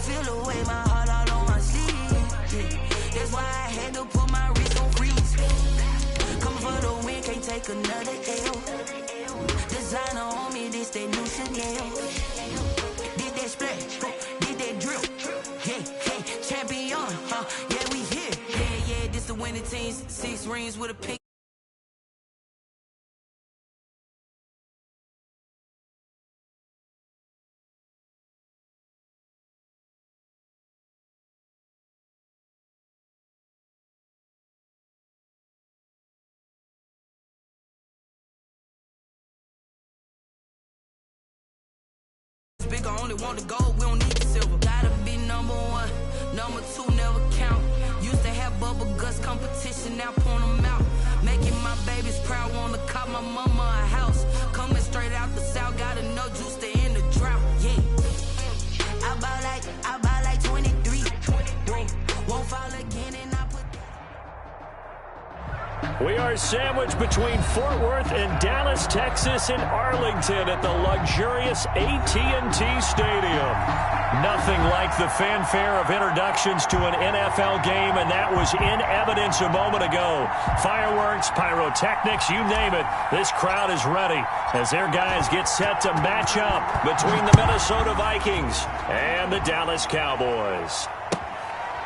feel the way, my heart all on my sleeve. Yeah. That's why I had to put my wrist on freeze. Coming for the win, can't take another L. Designer on me, this that new Chanel. Did that splash, did that drill. Yeah, yeah, champion, yeah, we here. Yeah, yeah, this the winning team. 6 rings with a pink. Big, I only want the gold, we don't need the silver. Gotta be number 1, number 2 never count. Used to have bubble guts competition, now point them out. Making my babies proud, wanna cop my mama a house. Coming straight out the south, gotta know juice to end the drought. Yeah, I buy like 23. Won't fall again and I put. We are sandwiched between Fort Worth and Dallas, Texas, and Arlington at the luxurious AT&T Stadium. Nothing like the fanfare of introductions to an NFL game, and that was in evidence a moment ago. Fireworks, pyrotechnics, you name it. This crowd is ready as their guys get set to match up between the Minnesota Vikings and the Dallas Cowboys.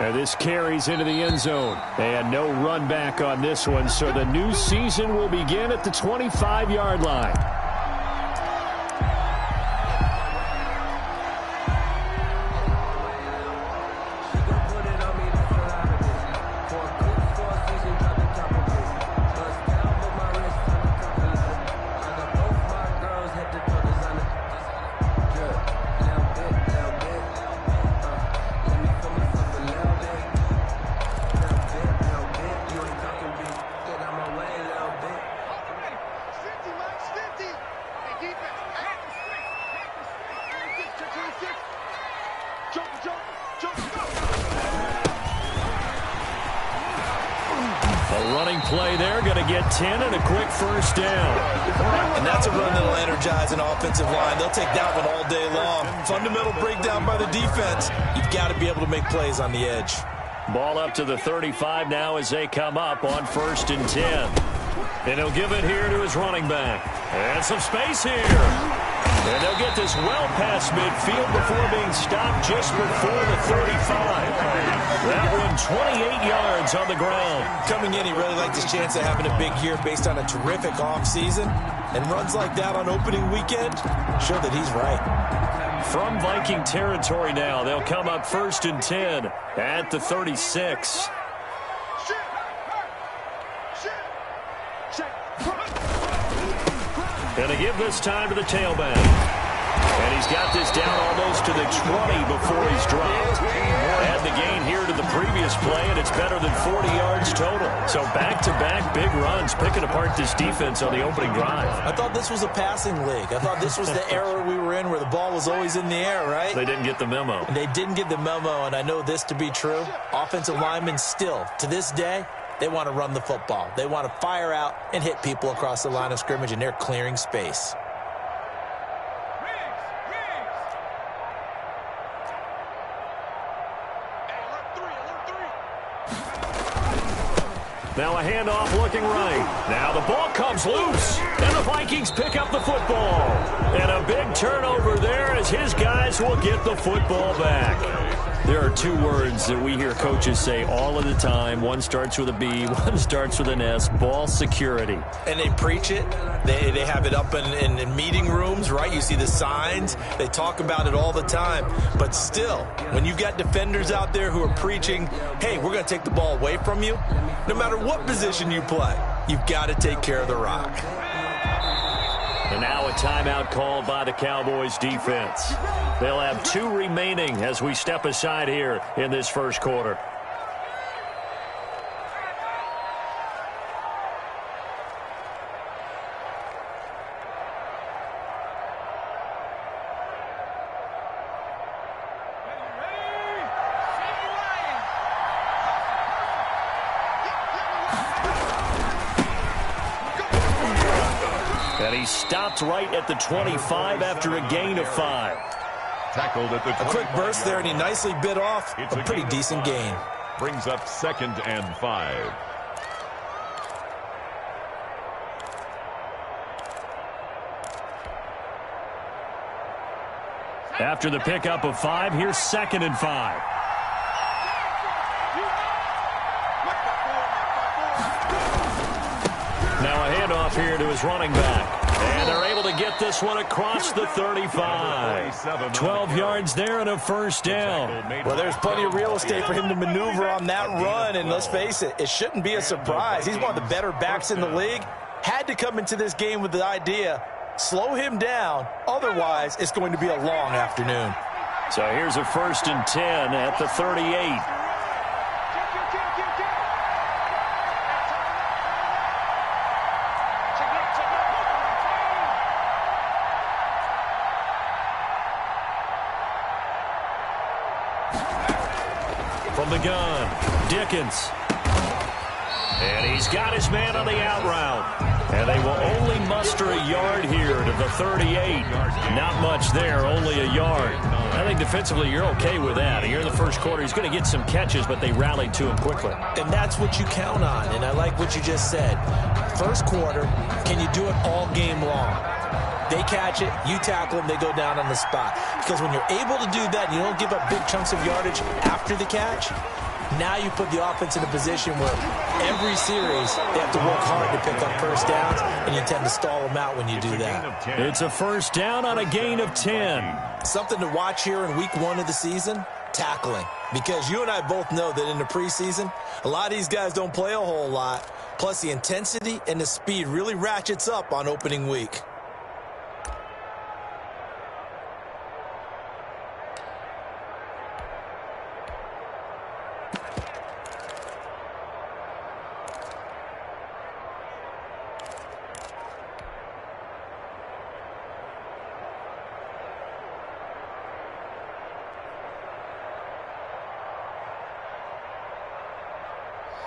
And this carries into the end zone. And no run back on this one, so the new season will begin at the 25-yard line. Play there, going to get 10 and a quick first down. And that's a run that'll energize an offensive line. They'll take that one all day long. Fundamental breakdown by the defense. You've got to be able to make plays on the edge. Ball up to the 35 now as they come up on 1st and 10. And he'll give it here to his running back. And some space here. And they'll get this well past midfield before being stopped just before the 35. That one 28 yards on the ground. Coming in, he really liked his chance of having a big year based on a terrific offseason. And runs like that on opening weekend show that he's right. From Viking territory now, they'll come up 1st and 10 at the 36. Gonna give this time to the tailback. And he's got this down almost to the 20 before he's dropped. Add the gain here to the previous play, and it's better than 40 yards total. So back-to-back big runs, picking apart this defense on the opening drive. I thought this was a passing league. I thought this was the era we were in where the ball was always in the air, right? They didn't get the memo. They didn't get the memo, and I know this to be true. Offensive linemen still, to this day, they want to run the football. They want to fire out and hit people across the line of scrimmage, and they're clearing space. Now a handoff looking right. Now the ball comes loose. And the Vikings pick up the football. And a big turnover there as his guys will get the football back. There are 2 words that we hear coaches say all of the time. One starts with a B, one starts with an S. Ball security. And they preach it. They have it up in meeting rooms, right? You see the signs. They talk about it all the time. But still, when you got defenders out there who are preaching, hey, we're going to take the ball away from you, no matter what position you play, you've got to take care of the rock. And now a timeout called by the Cowboys defense. They'll have 2 remaining as we step aside here in this first quarter. And he stopped right at the 25 after a gain of 5. Tackled at the 25 A quick burst there, and he nicely bit off It's a pretty gain of decent 5. gain. Brings up 2nd and 5. After the pickup of 5, here's 2nd and 5. Now a handoff here to his running back. And they're able to get this one across the 35. 12 yards there and a first down. Well, there's plenty of real estate for him to maneuver on that run. And let's face it, it shouldn't be a surprise. He's one of the better backs in the league. Had to come into this game with the idea, slow him down. Otherwise, it's going to be a long afternoon. So here's a 1st and 10 at the 38. From the gun, Dickens. And he's got his man on the out route. And they will only muster a yard here to the 38. Not much there, only a yard. I think defensively you're okay with that. Here in the first quarter, he's going to get some catches, but they rallied to him quickly. And that's what you count on, and I like what you just said. First quarter, can you do it all game long? They catch it, you tackle them, they go down on the spot. Because when you're able to do that, and you don't give up big chunks of yardage after the catch, now you put the offense in a position where every series they have to work hard to pick up first downs, and you tend to stall them out when you do that. It's a first down on a gain of 10. Something to watch here in week 1 of the season, tackling. Because you and I both know that in the preseason, a lot of these guys don't play a whole lot. Plus, the intensity and the speed really ratchets up on opening week.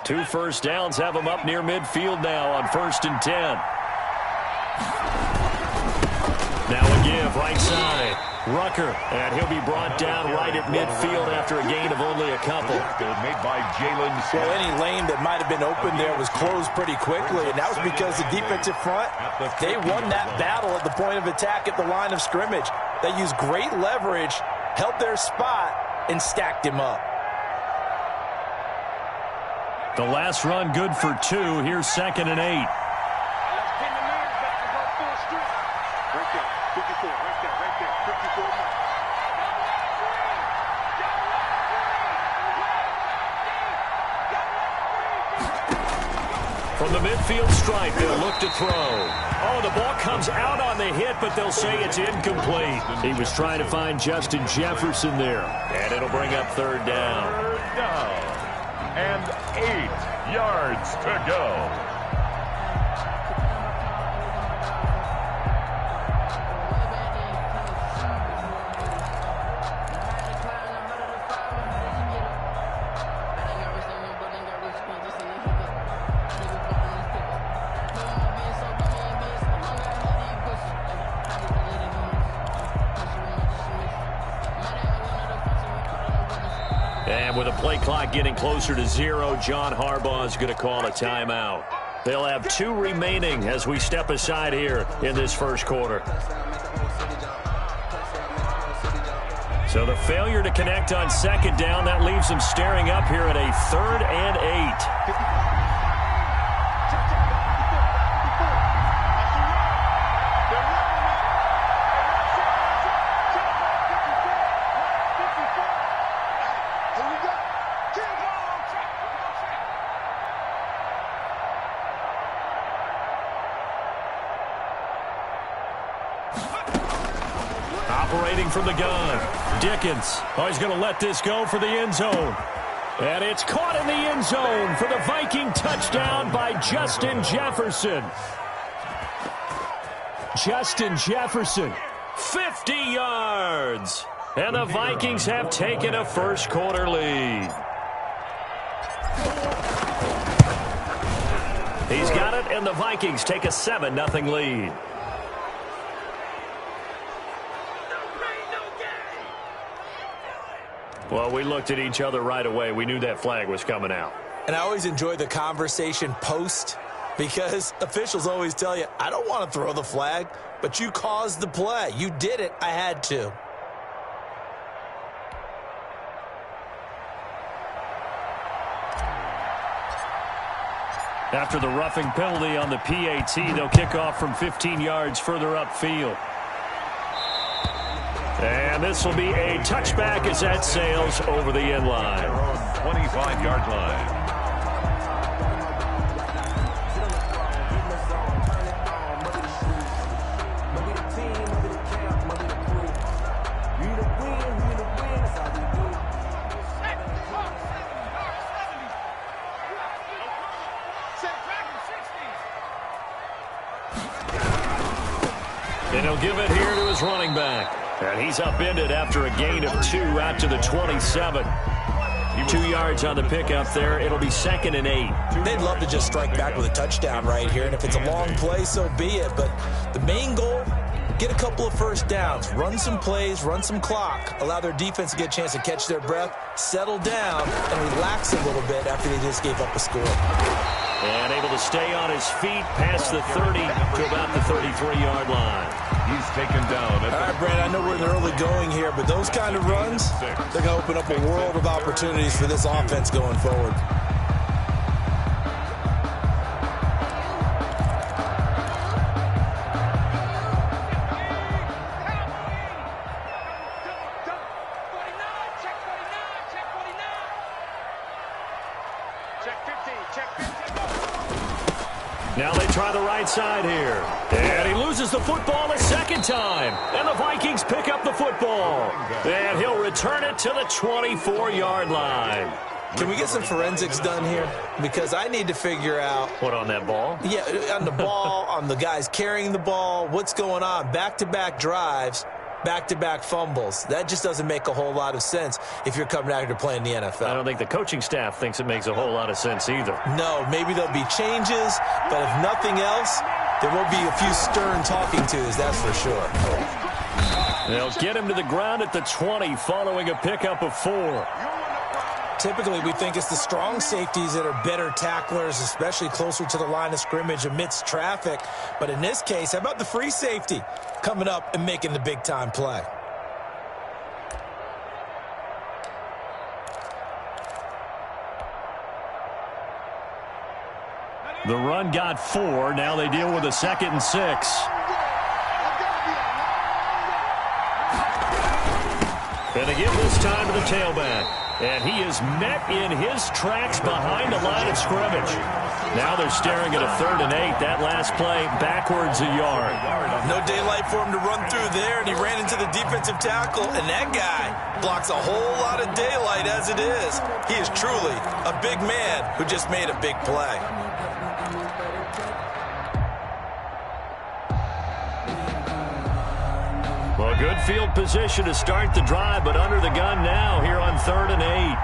Two first downs have him up near midfield now on 1st and 10. Now a give, right side. Rucker, and he'll be brought down right at midfield after a gain of only a couple. Made by Jalen. Well, any lane that might have been open there was closed pretty quickly, and that was because the defensive front, they won that battle at the point of attack at the line of scrimmage. They used great leverage, held their spot, and stacked him up. The last run good for 2. Here's 2nd and 8. From the midfield stripe, they'll look to throw. Oh, the ball comes out on the hit, but they'll say it's incomplete. He was trying to find Justin Jefferson there. And it'll bring up 3rd down. 3rd down. And 8 yards to go. And with a play clock getting closer to 0, John Harbaugh is going to call a timeout. They'll have 2 remaining as we step aside here in this first quarter. So the failure to connect on 2nd down, that leaves them staring up here at a 3rd and 8. Operating from the gun, Dickens. Oh, he's going to let this go for the end zone. And it's caught in the end zone for the Viking touchdown by Justin Jefferson. Justin Jefferson, 50 yards. And the Vikings have taken a first quarter lead. He's got it, and the Vikings take a 7-0 lead. Well, we looked at each other right away. We knew that flag was coming out. And I always enjoy the conversation post because officials always tell you, I don't want to throw the flag, but you caused the play. You did it. I had to. After the roughing penalty on the PAT, they'll kick off from 15 yards further upfield. And this will be a touchback as that sails over the end line. 25-yard line. And he'll give it here to his running back. And he's upended after a gain of 2 out to the 27. 2 yards on the pickup there. It'll be 2nd and 8. They'd love to just strike back with a touchdown right here. And if it's a long play, so be it. But the main goal, get a couple of first downs. Run some plays, run some clock. Allow their defense to get a chance to catch their breath, settle down, and relax a little bit after they just gave up a score. And able to stay on his feet past the 30 to about the 33-yard line. He's taken down. All right, Brad, I know we're in the early going here, but those kind of runs, they're going to open up a world of opportunities for this offense going forward. Now they try the right side here. And he loses the football a second time. And the Vikings pick up the football. And he'll return it to the 24-yard line. Can we get some forensics done here? Because I need to figure out... What, on that ball? Yeah, on the ball, on the guys carrying the ball. What's going on? Back-to-back drives, back-to-back fumbles. That just doesn't make a whole lot of sense if you're coming out here to play in the NFL. I don't think the coaching staff thinks it makes a whole lot of sense either. No, maybe there'll be changes, but if nothing else, there will be a few stern talking tos, that's for sure. They'll get him to the ground at the 20 following a pickup of 4. Typically, we think it's the strong safeties that are better tacklers, especially closer to the line of scrimmage amidst traffic. But in this case, how about the free safety coming up and making the big-time play? The run got 4. Now they deal with a 2nd and 6. And again this time to the tailback. And he is met in his tracks behind the line of scrimmage. Now they're staring at a 3rd and 8. That last play backwards a yard. No daylight for him to run through there, and he ran into the defensive tackle, and that guy blocks a whole lot of daylight as it is. He is truly a big man who just made a big play. Well, good field position to start the drive, but under the gun now here on 3rd and 8.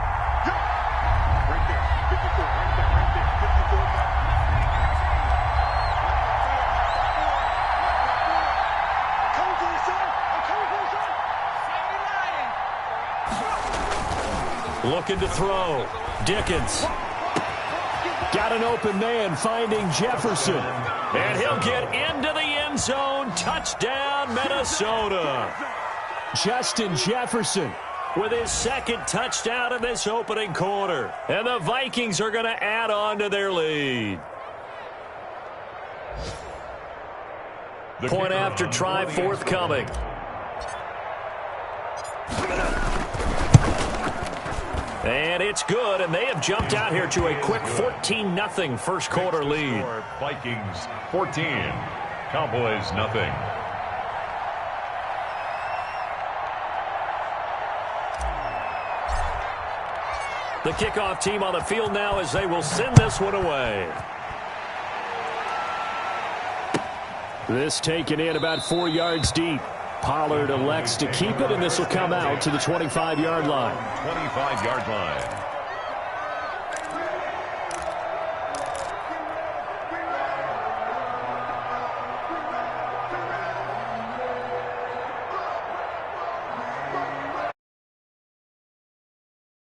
Looking to throw. Dickens. Got an open man finding Jefferson. And he'll get into the end zone. Touchdown, Minnesota. Justin Jefferson with his 2nd touchdown in this opening quarter. And the Vikings are going to add on to their lead. Point after try forthcoming. And it's good, and they have jumped out here to a quick 14-0 first quarter lead. Vikings 14, Cowboys nothing. The kickoff team on the field now as they will send this one away. This taken in about 4 yards deep. Pollard elects to keep it, and this will come out to the 25-yard line. 25-yard line.